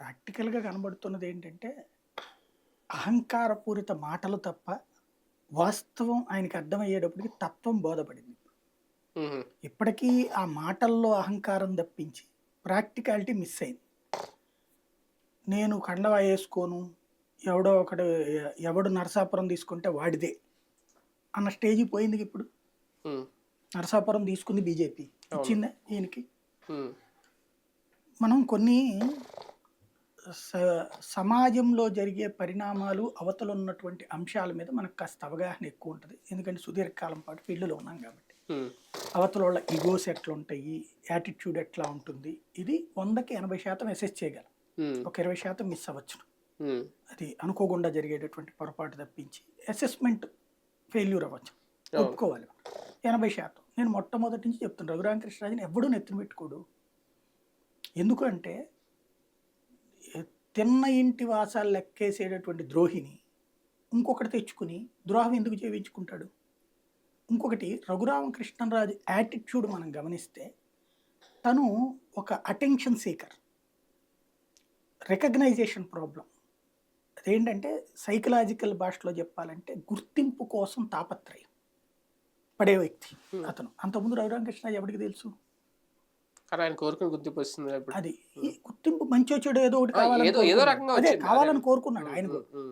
ప్రాక్టికల్‌గా కనబడుతున్నది ఏంటంటే, అహంకారపూరిత మాటలు తప్ప, వాస్తవం ఆయనకి అర్థమయ్యేటప్పటికి తత్వం బోధపడింది. హుహు. ఇప్పటికీ ఆ మాటల్లో అహంకారం తప్పించి, ప్రాక్టికాలిటీ మిస్ అయింది. నేను కండవా యేసుకోను, ఎవడో ఒకడు ఎవడు నరసాపురం తీసుకుంటే వాడిదే అన్న స్టేజ్‌కి పోయిందిగా ఇప్పుడు. హ్మ్. నరసాపురం తీసుకుంది బీజేపీ. అవును. ఇచ్చిందా ఈయనకి? హ్మ్. మనం కొన్ని స సమాజంలో జరిగే పరిణామాలు, అవతలున్నటువంటి అంశాల మీద మనకు కాస్త అవగాహన ఎక్కువుంటది. ఎందుకంటే సుదీర్ఘకాలం పాటు ఫీల్డ్‌లో ఉన్నాం గాబట్టి. హ్మ్. అవతలోళ్ళ ఇగోస్ ఎట్లుంటయి, యాటిట్యూడ్ ఎట్లా ఉంటుంది, ఇది 100కి 80% అసెస్ చేయగలం. హ్మ్. ఒక 20% మిస్ అవ్వచ్చును. హ్మ్. అది అనుకోకుండా జరిగేటటువంటి పొరపాటు తప్పించి, అసెస్‌మెంట్ ఫెయిల్యూర్ అవ్వచ్చు. అవును. ఒప్పుకోవాలి. 80% నేను మొట్టమొదటి నుంచి చెప్తున్నా. రఘురామకృష్ణరాజుని ఎవ్వడూ నెత్తిన పెట్టుకోడు. ఎందుకు అంటే తిన్న ఇంటి వాసాలు లెక్కేసేటటువంటి ద్రోహిని ఇంకొకటి తెచ్చుకుని ద్రోహం ఎందుకు చేయించుకుంటాడు? ఇంకొకటి రఘురామకృష్ణరాజు యాటిట్యూడ్ మనం గమనిస్తే తను ఒక అటెన్షన్ సీకర్. Recognition problem. అదేంటంటే సైకలాజికల్ భాషలో చెప్పాలంటే గుర్తింపు కోసం తాపత్రయం పడే వ్యక్తి హ్మ్. అతను. అంతకుముందు రఘురామకృష్ణరాజు ఎవడికి తెలుసు? కానీ ఆయన కోరుకుని గుర్తింపొస్తుందిగా ఇప్పుడు. అది. ఈ హ్మ్. గుర్తింపు మంచో చెడో ఏదో ఒకటి ఆ! కావాలని ఏదో ఏదో కోరుకున్నాడు. రకంగా అదే వచ్చింది. అదే. కావాలని కోరుకున్నాడు హ్మ్. ఆయన హ్మ్. కూడా. హ్మ్.